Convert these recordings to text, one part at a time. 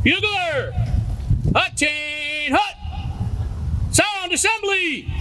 Bugler, attain hut, sound assembly.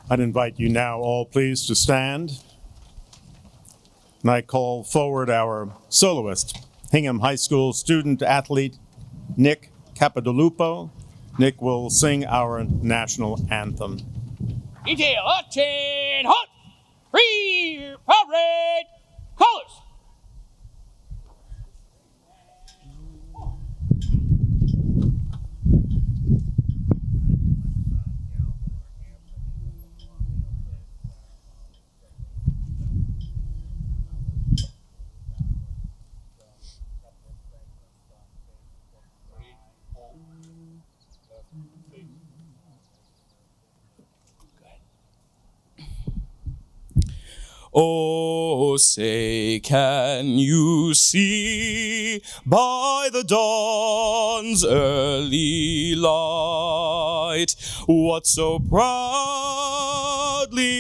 I'd invite you now all please to stand. And I call forward our soloist, Hingham High School student athlete, Nick Capodalupo. Nick will sing our national anthem. Detail, attain hut, free parade, colors. Oh, say, can you see by the dawn's early light what so proudly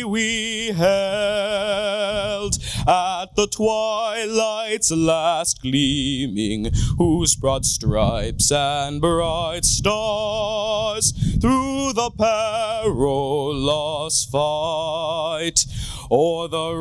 we held at the twilight's last gleaming, whose broad stripes and bright stars through the perilous fight o'er the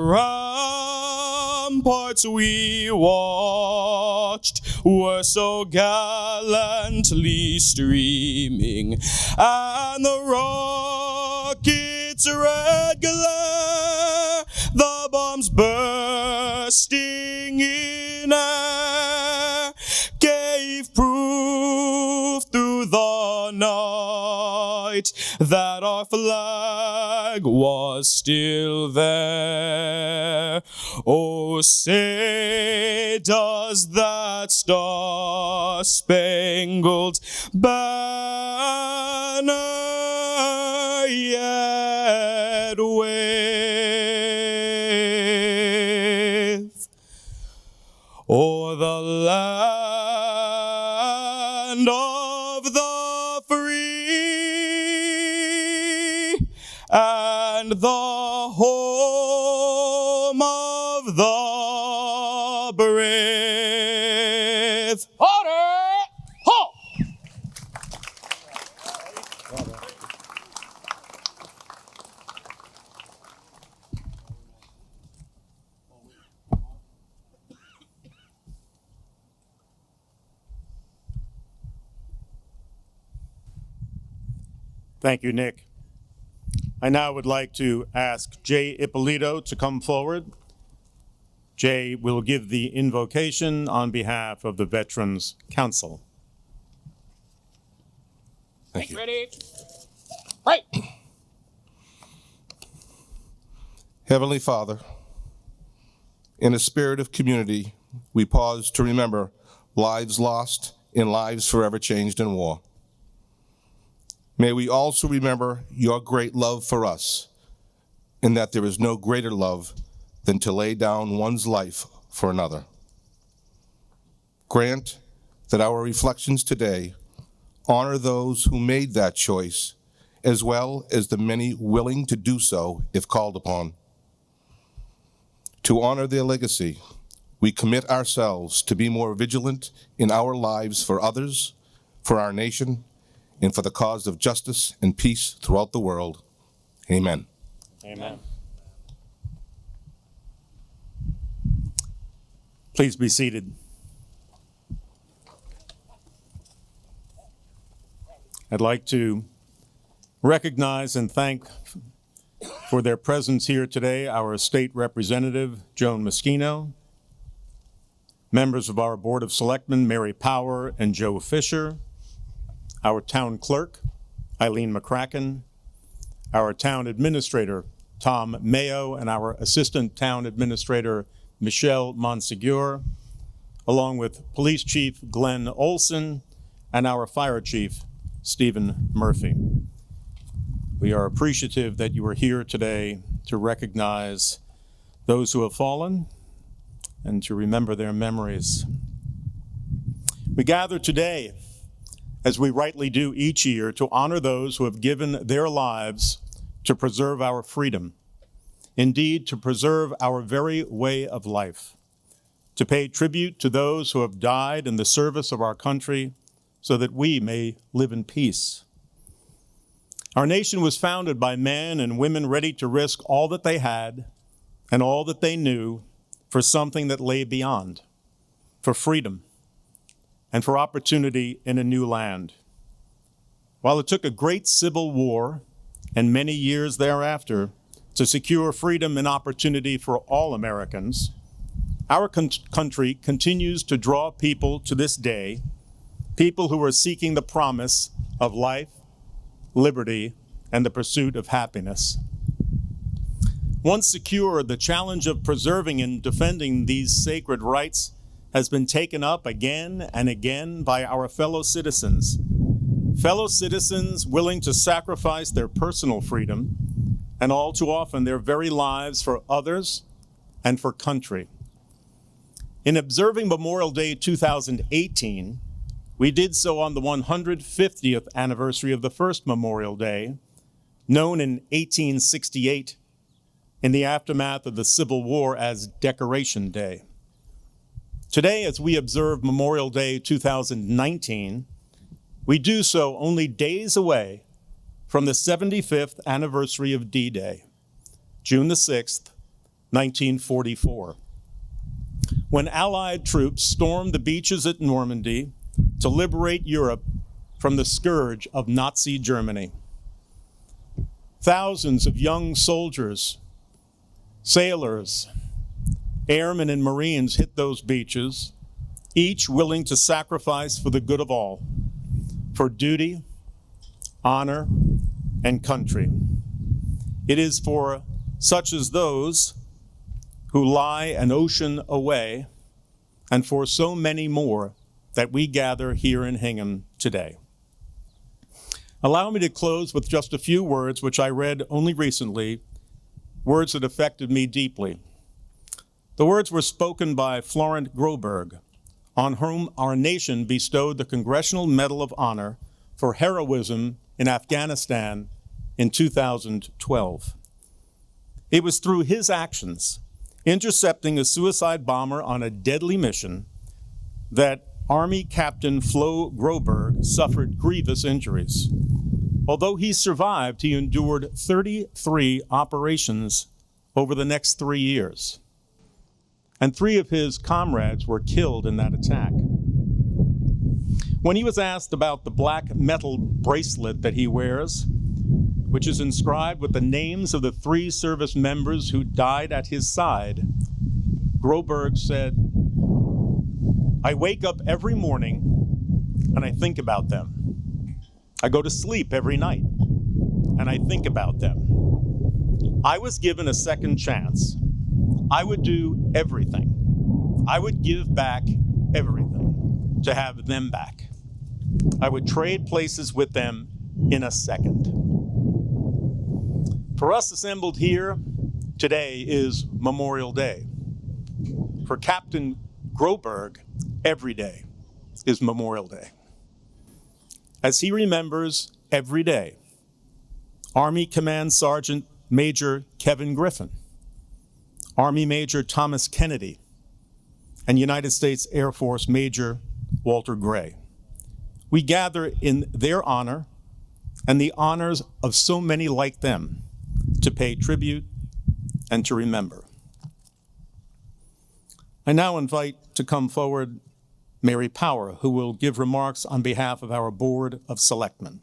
ramparts we watched were so gallantly streaming, and the rockets' red glare, the bombs bursting in air, gave proof through the night that our flag was still there. Oh, say, does that star-spangled banner yet wave o'er the land of the brave. Order! Halt! Thank you, Nick. I now would like to ask Jay Ippolito to come forward. Jay will give the invocation on behalf of the Veterans Council. Thank you. Ready? Right. Heavenly Father, in a spirit of community, we pause to remember lives lost and lives forever changed in war. May we also remember your great love for us, and that there is no greater love than to lay down one's life for another. Grant that our reflections today honor those who made that choice, as well as the many willing to do so if called upon. To honor their legacy, we commit ourselves to be more vigilant in our lives for others, for our nation, and for the cause of justice and peace throughout the world. Amen. Amen. Please be seated. I'd like to recognize and thank for their presence here today our State Representative, Joan Moschino, members of our Board of Selectmen, Mary Power and Joe Fisher, our Town Clerk, Eileen McCracken, our Town Administrator, Tom Mayo, and our Assistant Town Administrator, Michelle Monsegur, along with Police Chief Glenn Olson and our Fire Chief, Stephen Murphy. We are appreciative that you are here today to recognize those who have fallen and to remember their memories. We gather today, as we rightly do each year, to honor those who have given their lives to preserve our freedom, indeed to preserve our very way of life, to pay tribute to those who have died in the service of our country so that we may live in peace. Our nation was founded by men and women ready to risk all that they had and all that they knew for something that lay beyond, for freedom and for opportunity in a new land. While it took a great civil war and many years thereafter to secure freedom and opportunity for all Americans, our country continues to draw people to this day, people who are seeking the promise of life, liberty, and the pursuit of happiness. Once secured, the challenge of preserving and defending these sacred rights has been taken up again and again by our fellow citizens willing to sacrifice their personal freedom and all too often their very lives for others and for country. In observing Memorial Day 2018, we did so on the 150th anniversary of the first Memorial Day, known in 1868 in the aftermath of the Civil War as Decoration Day. Today, as we observe Memorial Day 2019, we do so only days away from the 75th anniversary of D-Day, June the 6th, 1944, when Allied troops stormed the beaches at Normandy to liberate Europe from the scourge of Nazi Germany. Thousands of young soldiers, sailors, airmen and Marines hit those beaches, each willing to sacrifice for the good of all, for duty, honor, and country. It is for such as those who lie an ocean away, and for so many more that we gather here in Hingham today. Allow me to close with just a few words which I read only recently, words that affected me deeply. The words were spoken by Florent Groberg, on whom our nation bestowed the Congressional Medal of Honor for heroism in Afghanistan in 2012. It was through his actions intercepting a suicide bomber on a deadly mission that Army Captain Flo Groberg suffered grievous injuries. Although he survived, he endured 33 operations over the next 3 years, and 3 of his comrades were killed in that attack. When he was asked about the black metal bracelet that he wears, which is inscribed with the names of the 3 service members who died at his side, Groberg said, "I wake up every morning and I think about them. I go to sleep every night and I think about them. I was given a second chance. I would do everything. I would give back everything to have them back. I would trade places with them in a second." For us assembled here, today is Memorial Day. For Captain Groberg, every day is Memorial Day. As he remembers every day, Army Command Sergeant Major Kevin Griffin, Army Major Thomas Kennedy, and United States Air Force Major Walter Gray. We gather in their honor and the honors of so many like them to pay tribute and to remember. I now invite to come forward Mary Power, who will give remarks on behalf of our Board of Selectmen.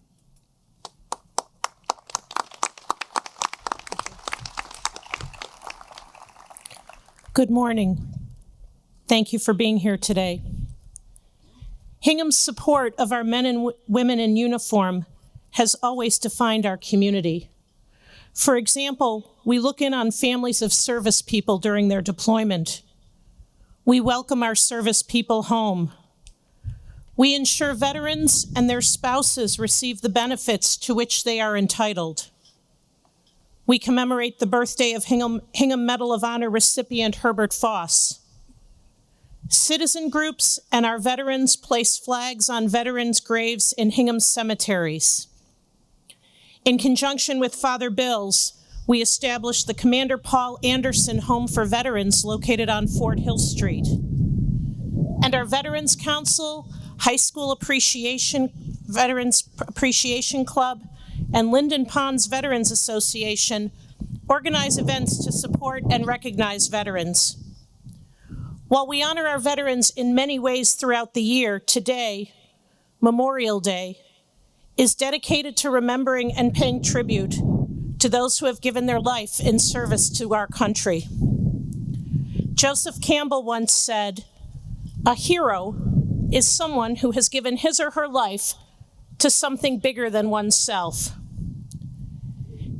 Good morning. Thank you for being here today. Hingham's support of our men and women in uniform has always defined our community. For example, we look in on families of service people during their deployment. We welcome our service people home. We ensure veterans and their spouses receive the benefits to which they are entitled. We commemorate the birthday of Hingham Medal of Honor recipient Herbert Foss. Citizen groups and our veterans place flags on veterans' graves in Hingham cemeteries. In conjunction with Father Bills, we established the Commander Paul Anderson Home for Veterans located on Fort Hill Street. And our Veterans Council, High School Veterans Appreciation Club, and Linden Ponds Veterans Association organize events to support and recognize veterans. While we honor our veterans in many ways throughout the year, today, Memorial Day, is dedicated to remembering and paying tribute to those who have given their life in service to our country. Joseph Campbell once said, "A hero is someone who has given his or her life to something bigger than oneself."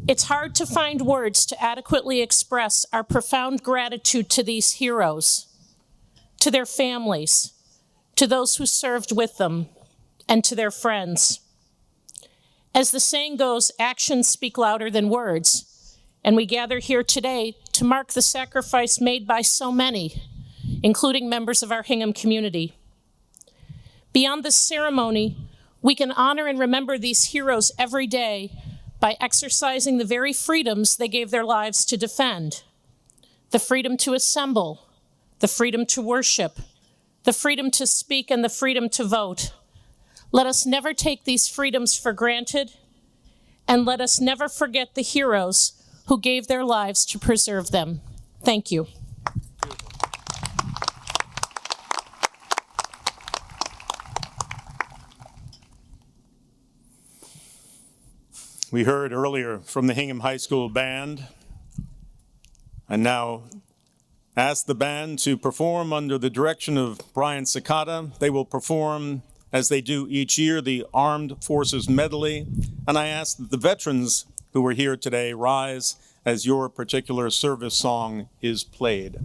It's hard to find words to adequately express our profound gratitude to these heroes, to their families, to those who served with them, and to their friends. As the saying goes, actions speak louder than words, and we gather here today to mark the sacrifice made by so many, including members of our Hingham community. Beyond this ceremony, we can honor and remember these heroes every day by exercising the very freedoms they gave their lives to defend. The freedom to assemble, the freedom to worship, the freedom to speak, and the freedom to vote. Let us never take these freedoms for granted, and let us never forget the heroes who gave their lives to preserve them. Thank you. We heard earlier from the Hingham High School Band, and now ask the band to perform under the direction of Brian Cicada. They will perform, as they do each year, the Armed Forces Medley, and I ask that the veterans who are here today rise as your particular service song is played.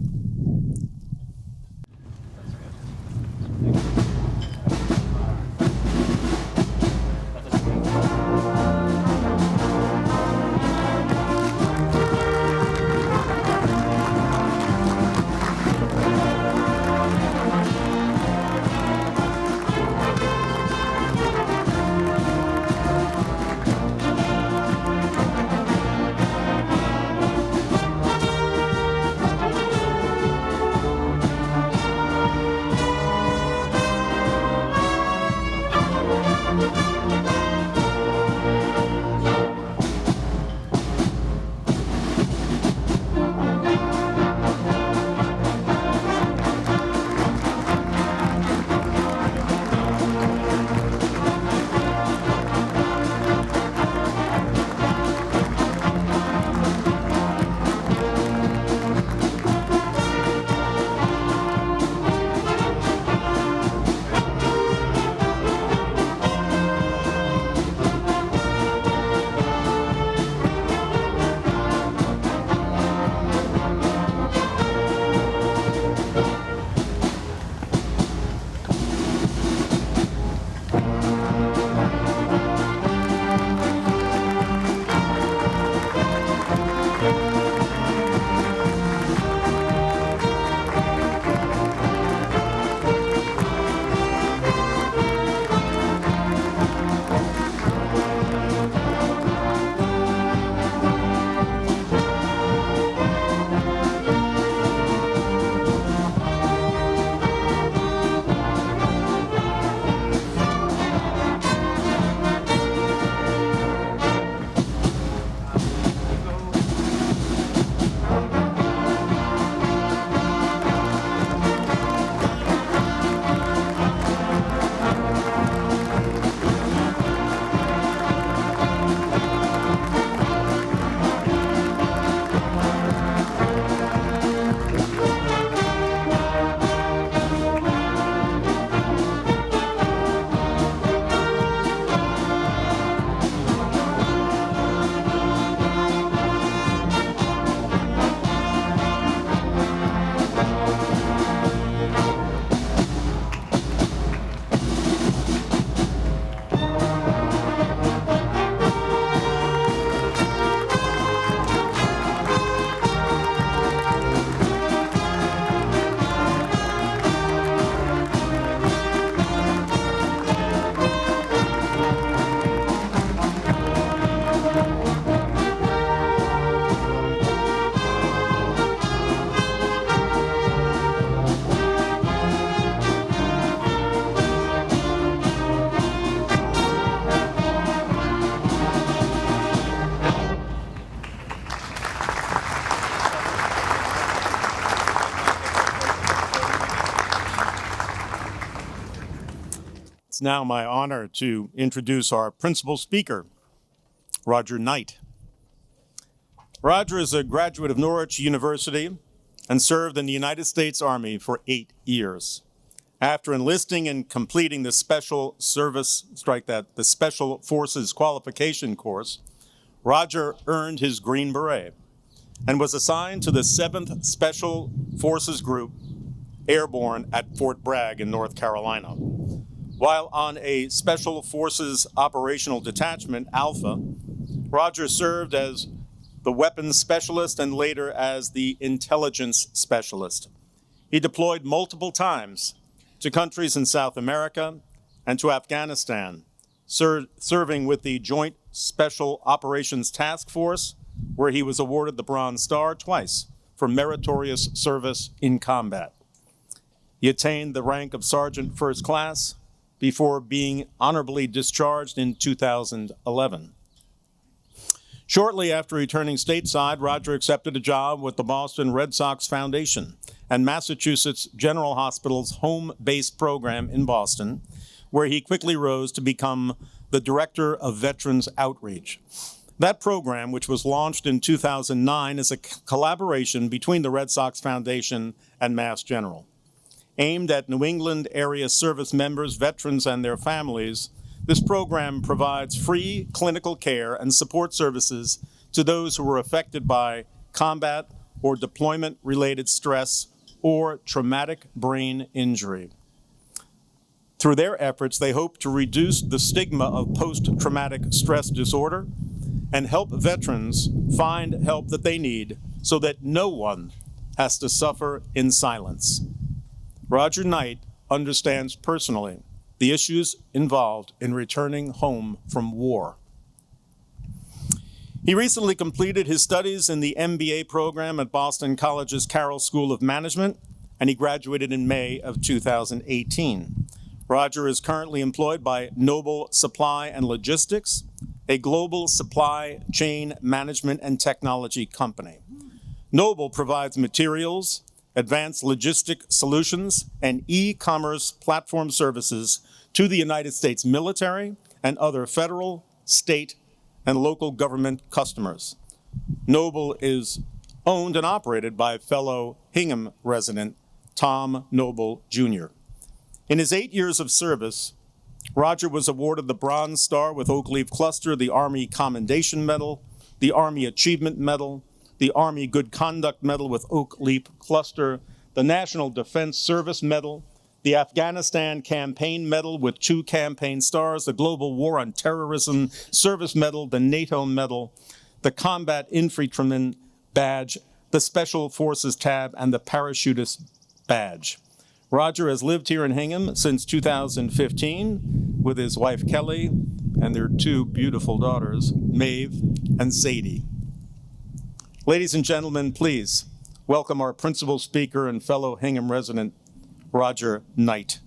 It's now my honor to introduce our principal speaker, Roger Knight. Roger is a graduate of Norwich University and served in the United States Army for 8 years. After enlisting and completing the Special Forces Qualification Course, Roger earned his Green Beret and was assigned to the 7th Special Forces Group, airborne at Fort Bragg in North Carolina. While on a Special Forces Operational Detachment, Alpha, Roger served as the weapons specialist and later as the intelligence specialist. He deployed multiple times to countries in South America and to Afghanistan, serving with the Joint Special Operations Task Force, where he was awarded the Bronze Star twice for meritorious service in combat. He attained the rank of Sergeant First Class before being honorably discharged in 2011. Shortly after returning stateside, Roger accepted a job with the Boston Red Sox Foundation and Massachusetts General Hospital's home-based program in Boston, where he quickly rose to become the Director of Veterans Outreach. That program, which was launched in 2009, is a collaboration between the Red Sox Foundation and Mass General. Aimed at New England area service members, veterans, and their families, this program provides free clinical care and support services to those who were affected by combat or deployment-related stress or traumatic brain injury. Through their efforts, they hope to reduce the stigma of post-traumatic stress disorder and help veterans find help that they need so that no one has to suffer in silence. Roger Knight understands personally the issues involved in returning home from war. He recently completed his studies in the MBA program at Boston College's Carroll School of Management, and he graduated in May of 2018. Roger is currently employed by Noble Supply and Logistics, a global supply chain management and technology company. Noble provides materials, advanced logistic solutions, and e-commerce platform services to the United States military and other federal, state, and local government customers. Noble is owned and operated by fellow Hingham resident Tom Noble Jr. In his 8 years of service, Roger was awarded the Bronze Star with Oak Leaf Cluster, the Army Commendation Medal, the Army Achievement Medal, the Army Good Conduct Medal with Oak Leaf Cluster, the National Defense Service Medal, the Afghanistan Campaign Medal with 2 campaign stars, the Global War on Terrorism Service Medal, the NATO Medal, the Combat Infantryman Badge, the Special Forces Tab, and the Parachutist Badge. Roger has lived here in Hingham since 2015 with his wife Kelly and their 2 beautiful daughters, Maeve and Sadie. Ladies and gentlemen, please welcome our principal speaker and fellow Hingham resident, Roger Knight.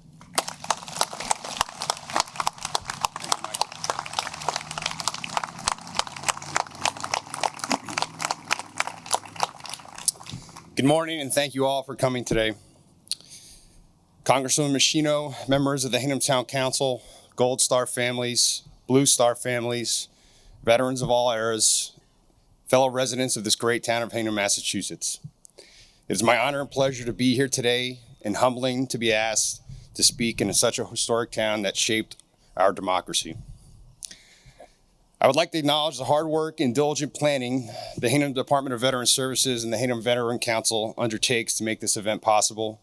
Good morning, and thank you all for coming today. Congresswoman Machino, members of the Hingham Town Council, Gold Star families, Blue Star families, veterans of all eras, fellow residents of this great town of Hingham, Massachusetts. It is my honor and pleasure to be here today and humbling to be asked to speak in such a historic town that shaped our democracy. I would like to acknowledge the hard work and diligent planning the Hingham Department of Veteran Services and the Hingham Veteran Council undertakes to make this event possible,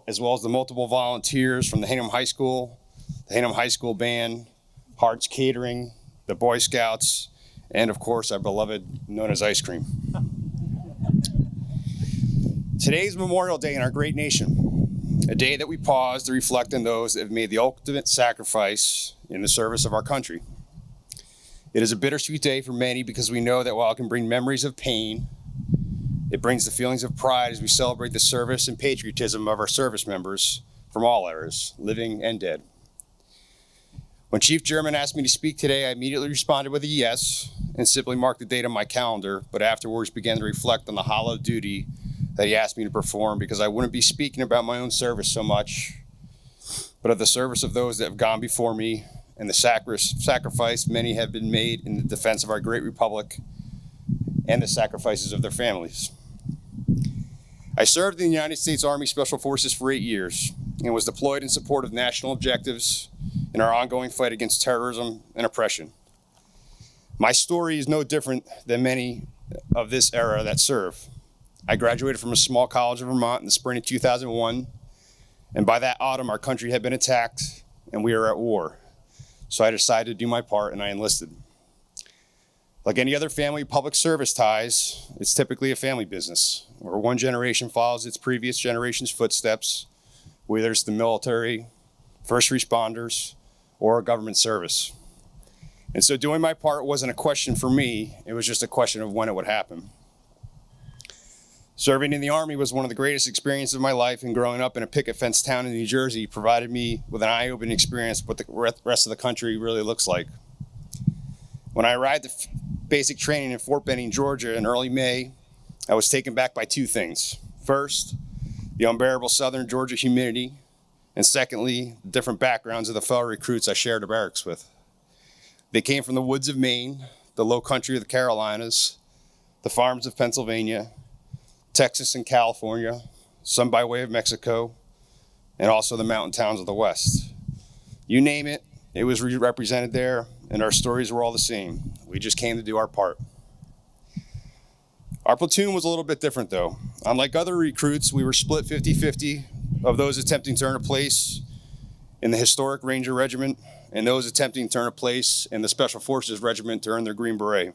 as well as the multiple volunteers from the Hingham High School, the Hingham High School Band, Hearts Catering, the Boy Scouts, and of course, our beloved known as ice cream. Today is Memorial Day in our great nation, a day that we pause to reflect on those that have made the ultimate sacrifice in the service of our country. It is a bittersweet day for many because we know that while it can bring memories of pain, it brings the feelings of pride as we celebrate the service and patriotism of our service members from all eras, living and dead. When Chief German asked me to speak today, I immediately responded with a yes and simply marked the date on my calendar, but afterwards began to reflect on the hollow duty that he asked me to perform because I wouldn't be speaking about my own service so much but of the service of those that have gone before me and the sacrifice many have been made in the defense of our great republic and the sacrifices of their families. I served in the United States Army Special Forces for 8 years and was deployed in support of national objectives in our ongoing fight against terrorism and oppression. My story is no different than many of this era that serve. I graduated from a small college in Vermont in the spring of 2001, and by that autumn, our country had been attacked and we were at war. So I decided to do my part and I enlisted. Like any other family public service ties, it's typically a family business, where one generation follows its previous generation's footsteps, whether it's the military, first responders, or a government service. And so doing my part wasn't a question for me, it was just a question of when it would happen. Serving in the Army was one of the greatest experiences of my life, and growing up in a picket fence town in New Jersey provided me with an eye-opening experience of what the rest of the country really looks like. When I arrived at basic training in Fort Benning, Georgia in early May, I was taken back by two things. First, the unbearable southern Georgia humidity, and secondly, the different backgrounds of the fellow recruits I shared the barracks with. They came from the woods of Maine, the low country of the Carolinas, the farms of Pennsylvania, Texas and California, some by way of Mexico, and also the mountain towns of the West. You name it, it was represented there, and our stories were all the same. We just came to do our part. Our platoon was a little bit different though. Unlike other recruits, we were split 50-50 of those attempting to earn a place in the historic Ranger Regiment and those attempting to earn a place in the Special Forces Regiment to earn their Green Beret.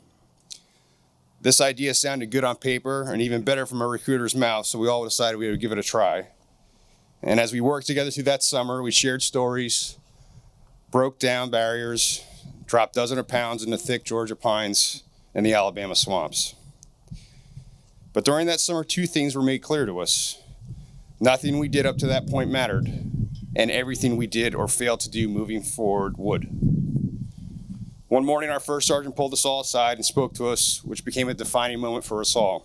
This idea sounded good on paper and even better from a recruiter's mouth, so we all decided we would give it a try. And as we worked together through that summer, we shared stories, broke down barriers, dropped dozens of pounds in the thick Georgia pines and the Alabama swamps. But during that summer, two things were made clear to us. Nothing we did up to that point mattered, and everything we did or failed to do moving forward would. One morning, our first sergeant pulled us all aside and spoke to us, which became a defining moment for us all.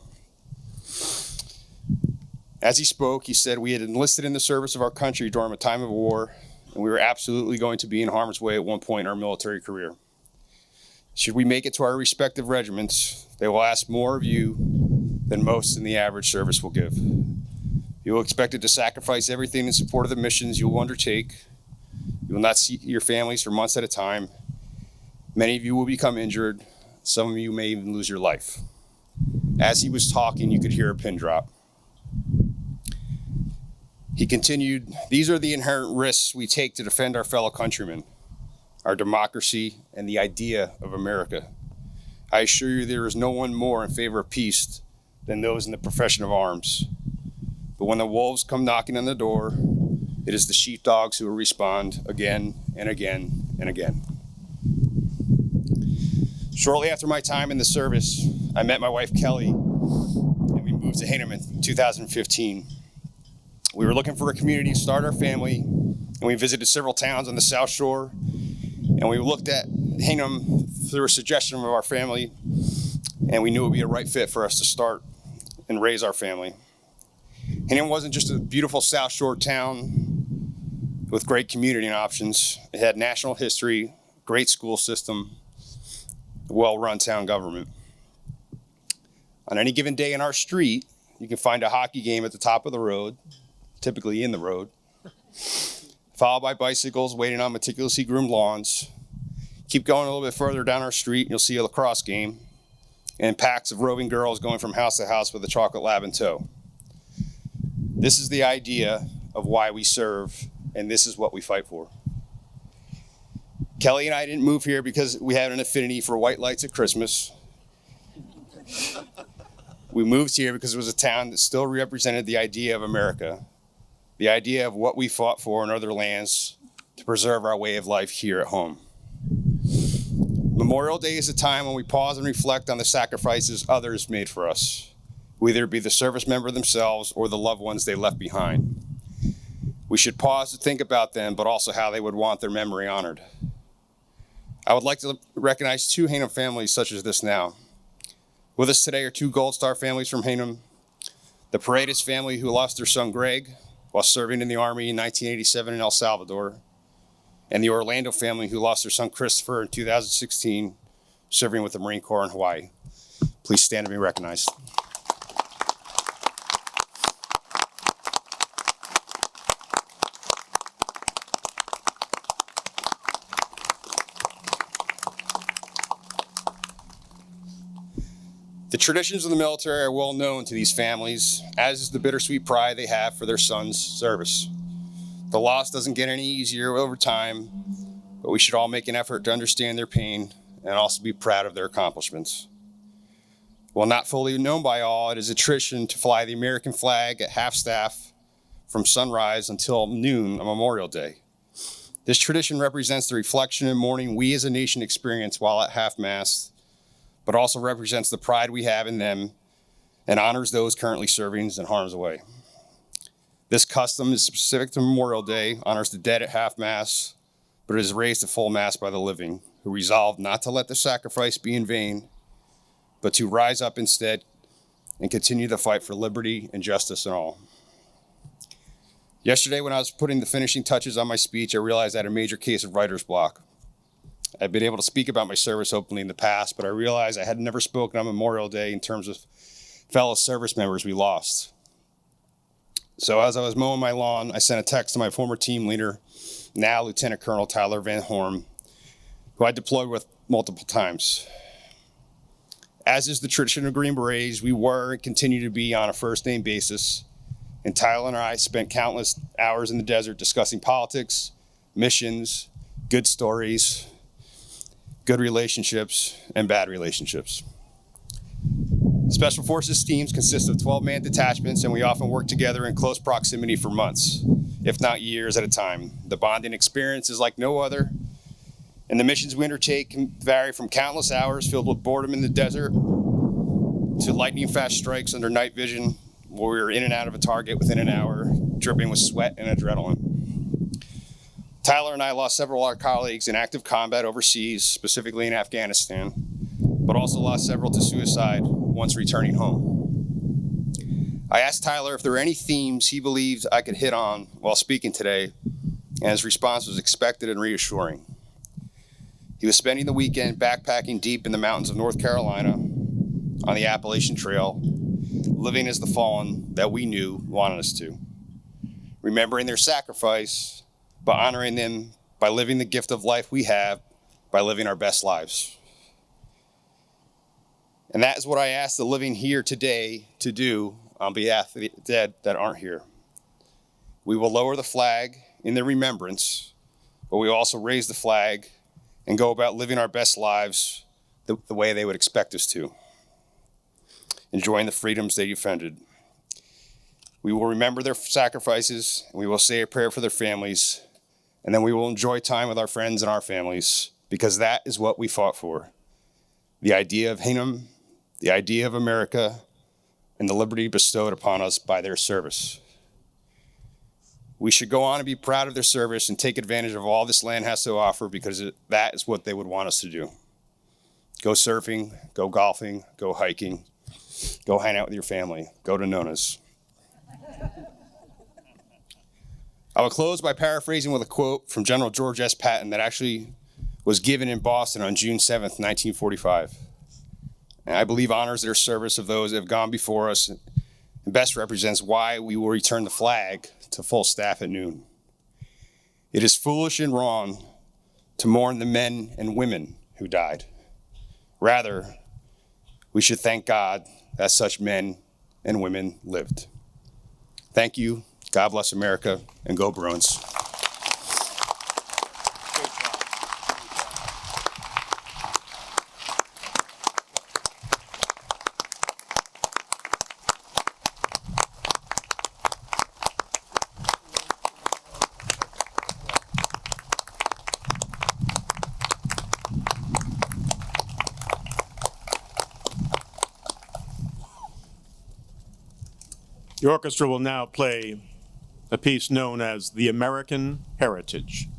As he spoke, he said we had enlisted in the service of our country during a time of war, and we were absolutely going to be in harm's way at one point in our military career. Should we make it to our respective regiments, they will ask more of you than most in the average service will give. You will expect to sacrifice everything in support of the missions you will undertake. You will not see your families for months at a time. Many of you will become injured. Some of you may even lose your life. As he was talking, you could hear a pin drop. He continued, "These are the inherent risks we take to defend our fellow countrymen, our democracy, and the idea of America. I assure you there is no one more in favor of peace than those in the profession of arms. But when the wolves come knocking on the door, it is the sheepdogs who will respond again and again and again." Shortly after my time in the service, I met my wife Kelly, and we moved to Hingham in 2015. We were looking for a community to start our family, and we visited several towns on the South Shore, and we looked at Hingham through a suggestion of our family, and we knew it would be a right fit for us to start and raise our family. Hingham wasn't just a beautiful South Shore town with great community options. It had national history, great school system, well-run town government. On any given day in our street, you can find a hockey game at the top of the road, typically in the road, followed by bicycles waiting on meticulously groomed lawns. Keep going a little bit further down our street and you'll see a lacrosse game and packs of roving girls going from house to house with a chocolate lab in tow. This is the idea of why we serve, and this is what we fight for. Kelly and I didn't move here because we had an affinity for white lights at Christmas. We moved here because it was a town that still represented the idea of America, the idea of what we fought for in other lands to preserve our way of life here at home. Memorial Day is a time when we pause and reflect on the sacrifices others made for us, whether it be the service member themselves or the loved ones they left behind. We should pause to think about them, but also how they would want their memory honored. I would like to recognize two Hingham families such as this now. With us today are two Gold Star families from Hingham, the Paredes family who lost their son Greg while serving in the Army in 1987 in El Salvador, and the Orlando family who lost their son Christopher in 2016, serving with the Marine Corps in Hawaii. Please stand and be recognized. The traditions of the military are well known to these families, as is the bittersweet pride they have for their son's service. The loss doesn't get any easier over time, but we should all make an effort to understand their pain and also be proud of their accomplishments. While not fully known by all, it is a tradition to fly the American flag at half-staff from sunrise until noon on Memorial Day. This tradition represents the reflection and mourning we as a nation experience while at half-mast, but also represents the pride we have in them and honors those currently serving in harm's way. This custom is specific to Memorial Day, honors the dead at half-mast, but it is raised to full mast by the living, who resolve not to let the sacrifice be in vain, but to rise up instead and continue the fight for liberty and justice in all. Yesterday, when I was putting the finishing touches on my speech, I realized I had a major case of writer's block. I've been able to speak about my service openly in the past, but I realized I had never spoken on Memorial Day in terms of fellow service members we lost. So as I was mowing my lawn, I sent a text to my former team leader, now Lieutenant Colonel Tyler Van Horn, who I deployed with multiple times. As is the tradition of Green Berets, we were and continue to be on a first-name basis, and Tyler and I spent countless hours in the desert discussing politics, missions, good stories, good relationships, and bad relationships. Special Forces teams consist of 12-man detachments, and we often work together in close proximity for months, if not years at a time. The bonding experience is like no other, and the missions we undertake can vary from countless hours filled with boredom in the desert to lightning-fast strikes under night vision, where we are in and out of a target within an hour, dripping with sweat and adrenaline. Tyler and I lost several of our colleagues in active combat overseas, specifically in Afghanistan, but also lost several to suicide once returning home. I asked Tyler if there were any themes he believed I could hit on while speaking today, and his response was expected and reassuring. He was spending the weekend backpacking deep in the mountains of North Carolina on the Appalachian Trail, living as the fallen that we knew wanted us to, remembering their sacrifice, but honoring them by living the gift of life we have, by living our best lives. And that is what I ask the living here today to do on behalf of the dead that aren't here. We will lower the flag in their remembrance, but we also raise the flag and go about living our best lives the way they would expect us to, enjoying the freedoms they defended. We will remember their sacrifices, and we will say a prayer for their families, and then we will enjoy time with our friends and our families, because that is what we fought for. The idea of Hingham, the idea of America, and the liberty bestowed upon us by their service. We should go on and be proud of their service and take advantage of all this land has to offer, because that is what they would want us to do. Go surfing, go golfing, go hiking, go hang out with your family, go to Nona's. I will close by paraphrasing with a quote from General George S. Patton that actually was given in Boston on June 7th, 1945. And I believe honors their service of those that have gone before us and best represents why we will return the flag to full staff at noon. It is foolish and wrong to mourn the men and women who died. Rather, we should thank God that such men and women lived. Thank you. God bless America, and go Bruins. The orchestra will now play a piece known as The American Heritage.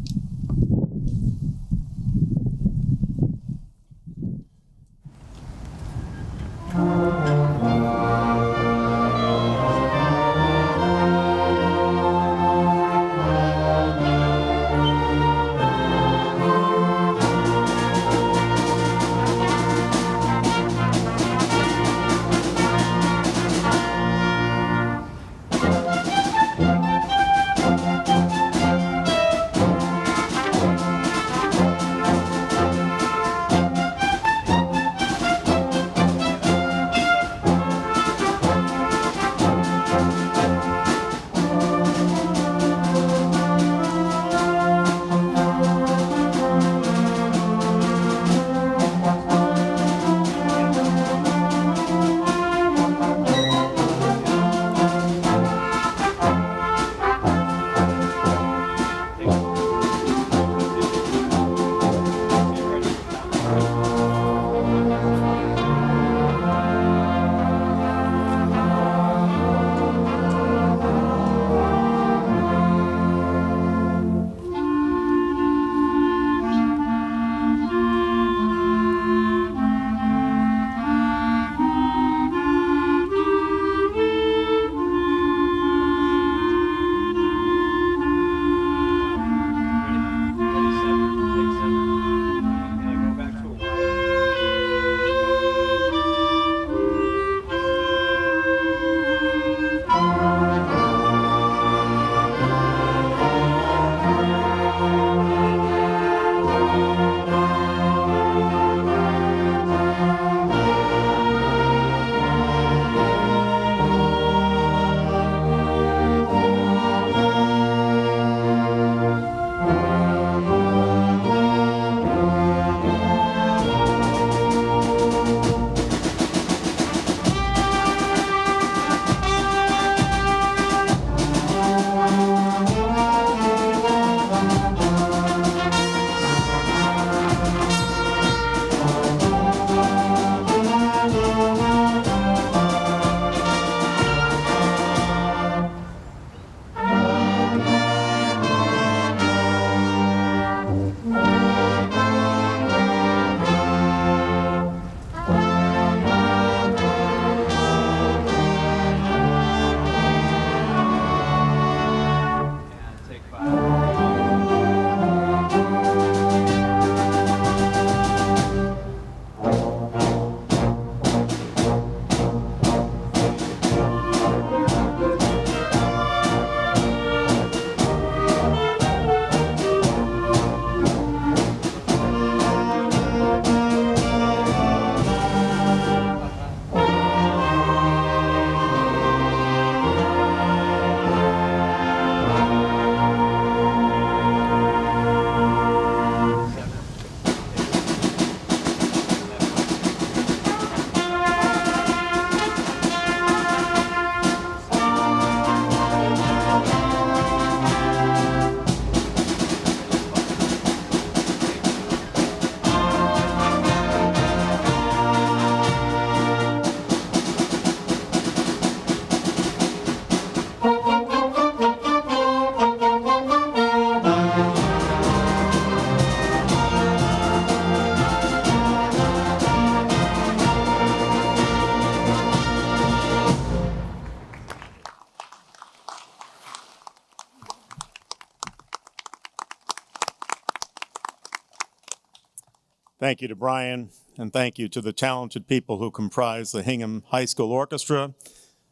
Thank you to Brian, and thank you to the talented people who comprise the Hingham High School Orchestra,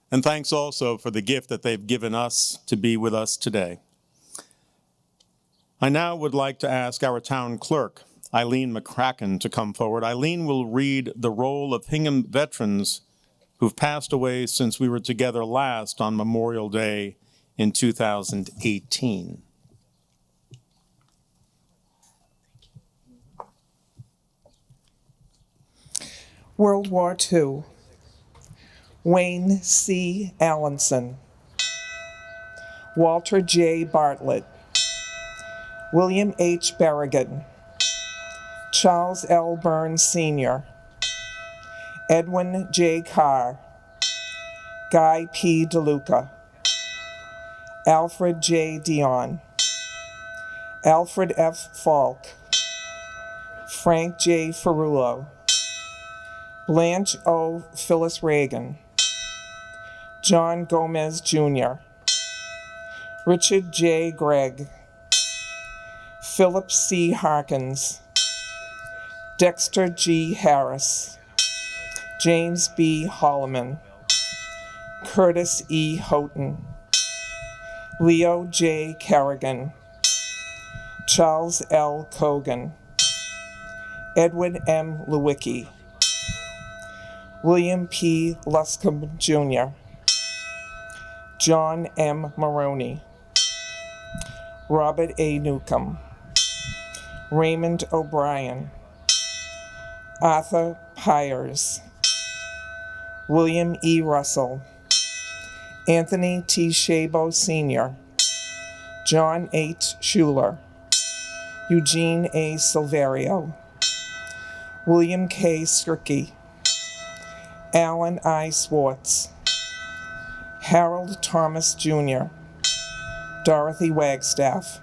and thanks also for the gift that they've given us to be with us today. I now would like to ask our town clerk, Eileen McCracken, to come forward. Eileen will read the roll of Hingham veterans who've passed away since we were together last on Memorial Day in 2018. World War II, Wayne C. Allenson, Walter J. Bartlett, William H. Berrigan, Charles L. Burns Sr., Edwin J. Carr, Guy P. DeLuca, Alfred J. Dion, Alfred F. Falk, Frank J. Ferrulo, Blanche O. Phyllis Reagan, John Gomez Jr., Richard J. Gregg, Philip C. Harkins, Dexter G. Harris, James B. Holloman, Curtis E. Houghton, Leo J. Kerrigan, Charles L. Cogan, Edward M. Lewicki, William P. Luscombe Jr., John M. Maroney, Robert A. Newcomb, Raymond O'Brien, Arthur Pyers, William E. Russell, Anthony T. Shabo Sr., John H. Schuler, Eugene A. Silverio, William K. Skricky, Alan I. Swartz, Harold Thomas Jr., Dorothy Wagstaff,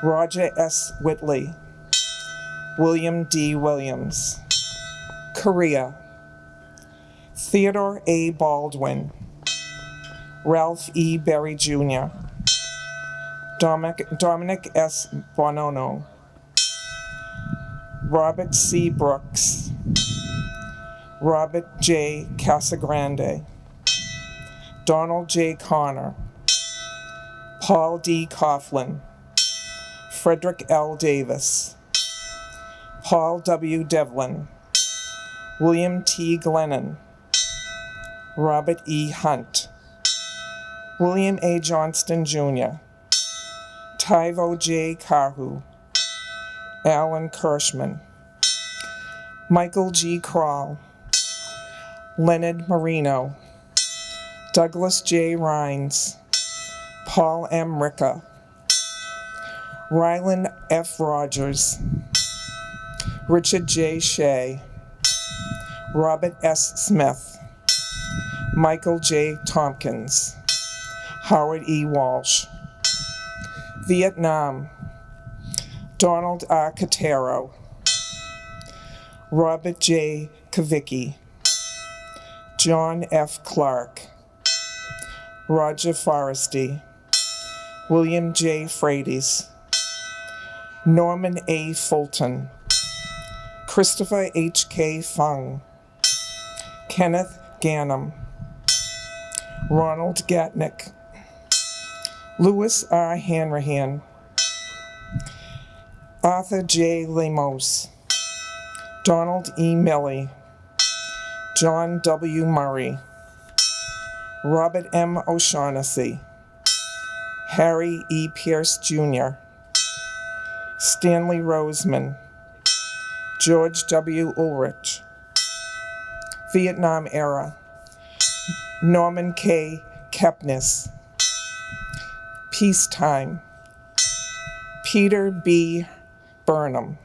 Roger S. Whitley, William D. Williams, Korea, Theodore A. Baldwin, Ralph E. Berry Jr., Dominic S. Bonono, Robert C. Brooks, Robert J. Casagrande, Donald J. Connor, Paul D. Coughlin, Frederick L. Davis, Paul W. Devlin, William T. Glennon, Robert E. Hunt, William A. Johnston Jr., Tyvo J. Carhu, Alan Kirschman, Michael G. Kroll, Leonard Marino, Douglas J. Rhines, Paul M. Ricca, Ryland F. Rogers, Richard J. Shea, Robert S. Smith, Michael J. Tompkins, Howard E. Walsh, Vietnam, Donald R. Catero, Robert J. Kavicki, John F. Clark, Roger Forresty, William J. Frades, Norman A. Fulton, Christopher H. K. Fung, Kenneth Ganem, Ronald Gatnick, Louis R. Hanrahan, Arthur J. Lemos, Donald E. Milley, John W. Murray, Robert M. O'Shaughnessy, Harry E. Pierce Jr., Stanley Roseman, George W. Ulrich, Vietnam era, Norman K. Kepnes, Peacetime, Peter B. Burnham,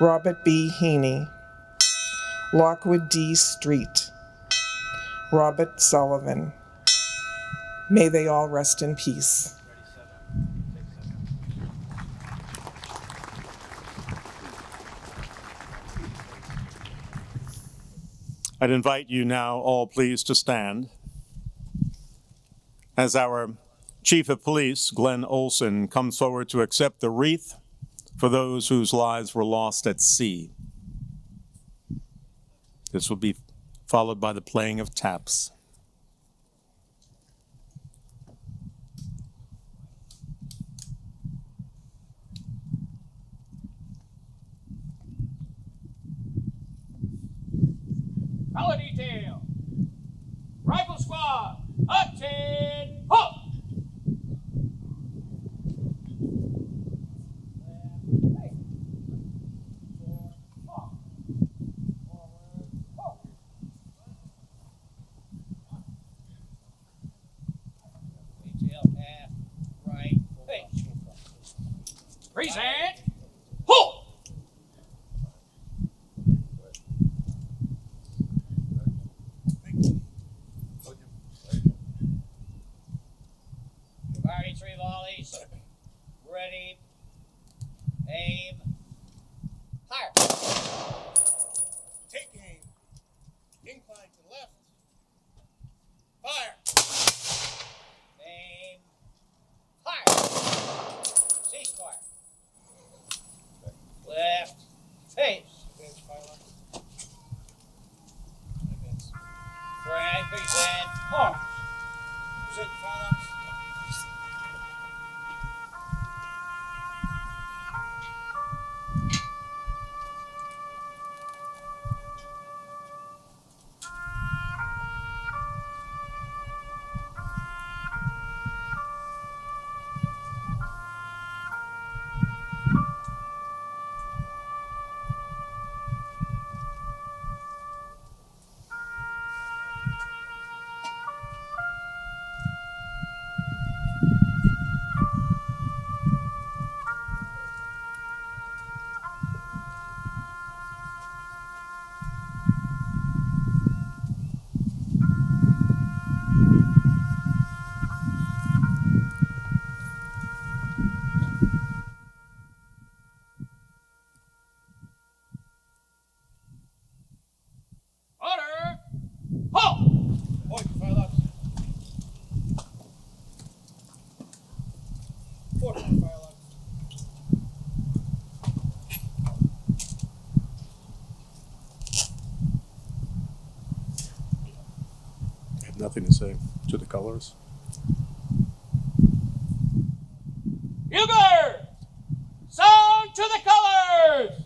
Robert B. Heaney, Lockwood D. Street, Robert Sullivan. May they all rest in peace. I'd invite you now all please to stand as our Chief of Police, Glenn Olson, comes forward to accept the wreath for those whose lives were lost at sea. This will be followed by the playing of taps. Color detail. Rifle squad. Attention. Halt. Present. Halt. Firing 3 volleys. Ready. Aim. Fire. Take aim. Incline to left. Fire. Aim. Fire. Cease fire. Left. Face. Advance fire left. Advance. Frag. Present. Arms. Present fire left. Order. Halt. Point fire left. Forward fire left. I have nothing to say to the colors. Bugler. Sound to the colors.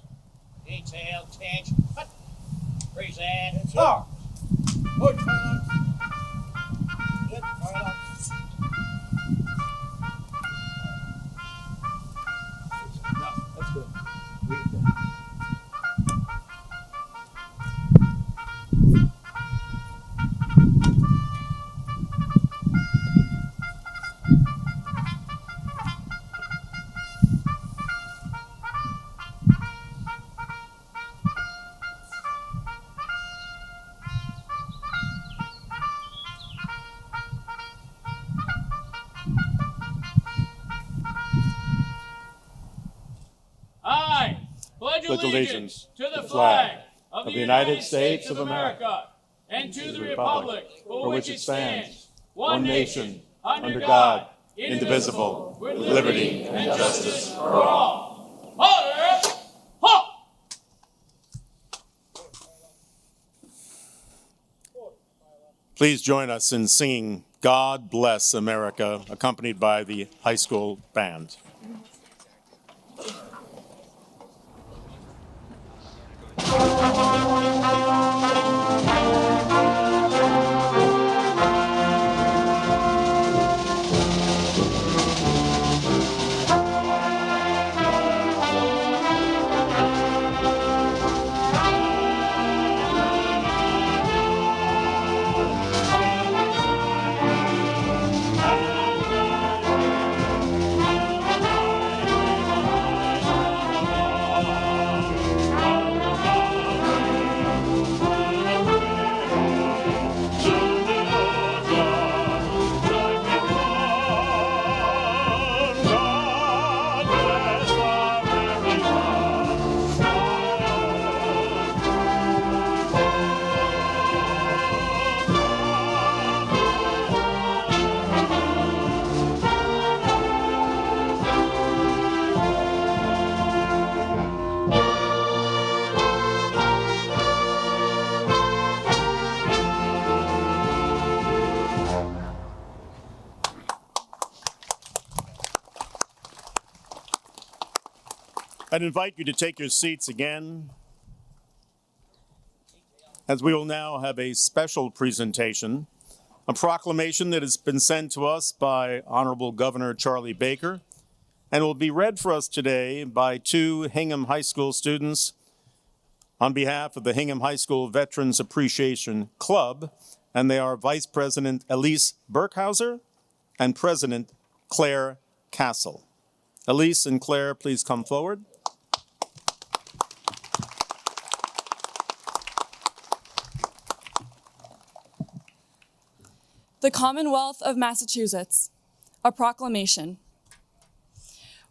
Detail. Tinge. Cut. Present. Arms. Point fire left. Present fire left. That's good. I pledge allegiance to the flag of the United States of America and to the republic for which it stands, one nation, under God, indivisible, with liberty and justice for all. Order! Halt! Please join us in singing God Bless America, accompanied by the high school band. I'd invite you to take your seats again, as we will now have a special presentation, a proclamation that has been sent to us by Honorable Governor Charlie Baker and will be read for us today by two Hingham High School students on behalf of the Hingham High School Veterans Appreciation Club, and they are Vice President Elise Burkhauser and President Claire Castle. Elise and Claire, please come forward. The Commonwealth of Massachusetts, a proclamation.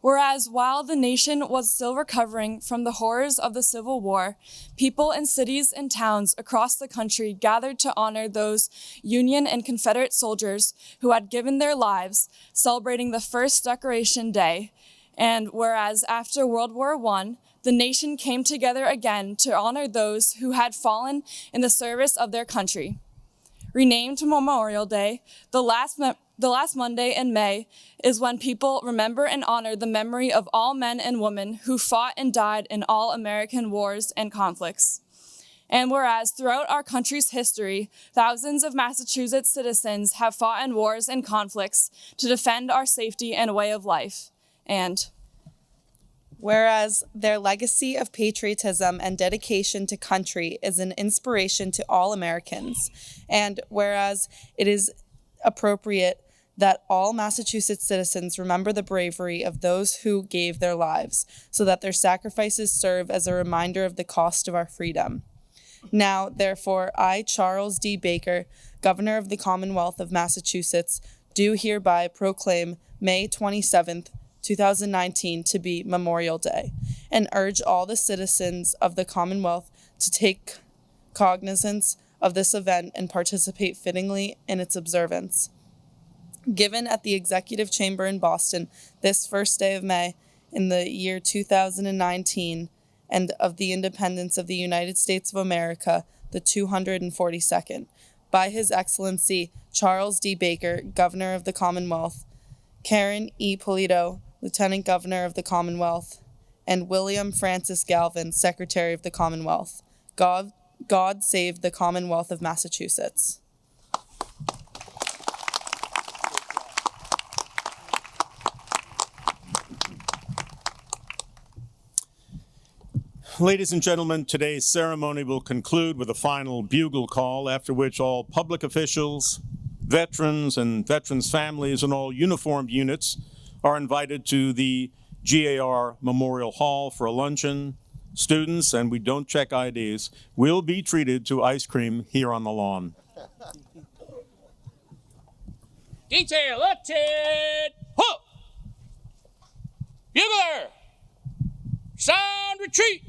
Whereas while the nation was still recovering from the horrors of the Civil War, people in cities and towns across the country gathered to honor those Union and Confederate soldiers who had given their lives, celebrating the first Decoration Day. And whereas after World War I, the nation came together again to honor those who had fallen in the service of their country. Renamed Memorial Day, the last Monday in May is when people remember and honor the memory of all men and women who fought and died in all American wars and conflicts. And whereas throughout our country's history, thousands of Massachusetts citizens have fought in wars and conflicts to defend our safety and way of life. And whereas their legacy of patriotism and dedication to country is an inspiration to all Americans, and whereas it is appropriate that all Massachusetts citizens remember the bravery of those who gave their lives, so that their sacrifices serve as a reminder of the cost of our freedom. Now, therefore, I, Charles D. Baker, Governor of the Commonwealth of Massachusetts, do hereby proclaim May 27th, 2019 to be Memorial Day, and urge all the citizens of the Commonwealth to take cognizance of this event and participate fittingly in its observance. Given at the Executive Chamber in Boston this first day of May in the year 2019 and of the independence of the United States of America, the 242nd, by His Excellency Charles D. Baker, Governor of the Commonwealth, Karen E. Polito, Lieutenant Governor of the Commonwealth, and William Francis Galvin, Secretary of the Commonwealth. God save the Commonwealth of Massachusetts. Ladies and gentlemen, today's ceremony will conclude with a final bugle call, after which all public officials, veterans and veterans' families, and all uniformed units are invited to the GAR Memorial Hall for a luncheon. Students, and we don't check IDs, will be treated to ice cream here on the lawn. Detail lifted. Ho! Bugler! Sound retreat!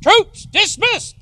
Troops dismissed!